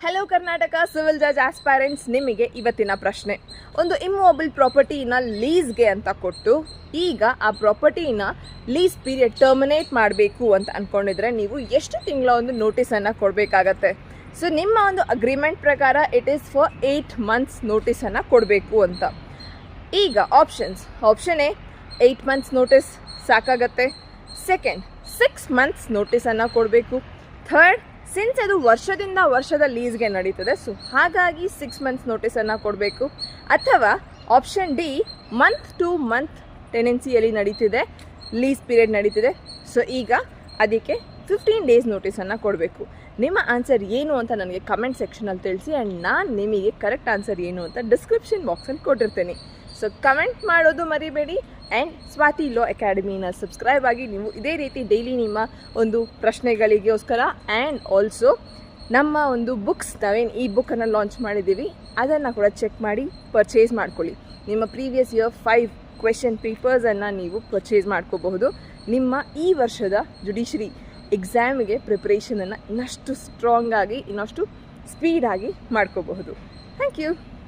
Hello Karnataka civil ಜಜ್ ಆಸ್ಪೈರೆಂಟ್ಸ್, ನಿಮಗೆ ಇವತ್ತಿನ ಪ್ರಶ್ನೆ. ಒಂದು ಇಮ್ಮೂವಬಲ್ ಪ್ರಾಪರ್ಟಿನ ಲೀಸ್ಗೆ ಅಂತ ಕೊಟ್ಟು ಈಗ ಆ ಪ್ರಾಪರ್ಟಿನ ಲೀಸ್ ಪೀರಿಯಡ್ ಟರ್ಮಿನೇಟ್ ಮಾಡಬೇಕು ಅಂತ ಅಂದ್ಕೊಂಡಿದ್ರೆ ನೀವು ಎಷ್ಟು ತಿಂಗಳ ಒಂದು ನೋಟಿಸನ್ನು ಕೊಡಬೇಕಾಗತ್ತೆ. ಸೊ ನಿಮ್ಮ ಒಂದು ಅಗ್ರಿಮೆಂಟ್ ಪ್ರಕಾರ ಇಟ್ ಈಸ್ ಫಾರ್ 8 months ನೋಟಿಸನ್ನು ಕೊಡಬೇಕು ಅಂತ. ಈಗ ಆಪ್ಷನ್ ಎ 8 months ನೋಟಿಸ್ ಸಾಕಾಗತ್ತೆ. ಸೆಕೆಂಡ್ 6 months ನೋಟಿಸನ್ನು ಕೊಡಬೇಕು. ಥರ್ಡ್, ಸಿನ್ಸ್ ಅದು ವರ್ಷದ ಲೀಸ್ಗೆ ನಡೀತದೆ, ಸೊ ಹಾಗಾಗಿ 6 months ನೋಟಿಸನ್ನು ಕೊಡಬೇಕು. ಅಥವಾ option D, month to month ಟೆನೆನ್ಸಿಯಲ್ಲಿ ನಡೀತಿದೆ, ಲೀಸ್ ಪೀರಿಯಡ್ ನಡೀತಿದೆ, ಸೊ ಈಗ ಅದಕ್ಕೆ 15 days ನೋಟಿಸನ್ನು ಕೊಡಬೇಕು. ನಿಮ್ಮ ಆನ್ಸರ್ ಏನು ಅಂತ ನನಗೆ ಕಮೆಂಟ್ ಸೆಕ್ಷನಲ್ಲಿ ತಿಳಿಸಿ, ಆ್ಯಂಡ್ ನಾನು ನಿಮಗೆ ಕರೆಕ್ಟ್ ಆನ್ಸರ್ ಏನು ಅಂತ ಡಿಸ್ಕ್ರಿಪ್ಷನ್ ಬಾಕ್ಸಲ್ಲಿ ಕೊಟ್ಟಿರ್ತೀನಿ. ಸೊ ಕಮೆಂಟ್ ಮಾಡೋದು ಮರಿಬೇಡಿ. ಆ್ಯಂಡ್ ಸ್ವಾತಿ ಲಾ ಅಕಾಡೆಮಿನ ಸಬ್ಸ್ಕ್ರೈಬ್ ಆಗಿ ನೀವು ಇದೇ ರೀತಿ ಡೈಲಿ ನಿಮ್ಮ ಒಂದು ಪ್ರಶ್ನೆಗಳಿಗೋಸ್ಕರ ಆ್ಯಂಡ್ ಆಲ್ಸೋ ನಮ್ಮ ಒಂದು ಬುಕ್ಸ್, ನಾವೇನು ಈ ಬುಕ್ಕನ್ನು ಲಾಂಚ್ ಮಾಡಿದ್ದೀವಿ ಅದನ್ನು ಕೂಡ ಚೆಕ್ ಮಾಡಿ ಪರ್ಚೇಸ್ ಮಾಡ್ಕೊಳ್ಳಿ. ನಿಮ್ಮ ಪ್ರೀವಿಯಸ್ ಇಯರ್ 5 ಕ್ವೆಶ್ಚನ್ ಪೇಪರ್ಸನ್ನು ನೀವು ಪರ್ಚೇಸ್ ಮಾಡ್ಕೋಬಹುದು. ನಿಮ್ಮ ಈ ವರ್ಷದ ಜುಡಿಷರಿ ಎಕ್ಸಾಮಿಗೆ ಪ್ರಿಪ್ರೇಷನನ್ನು ಇನ್ನಷ್ಟು ಸ್ಟ್ರಾಂಗಾಗಿ, ಇನ್ನಷ್ಟು ಸ್ಪೀಡಾಗಿ ಮಾಡ್ಕೋಬಹುದು. Thank you.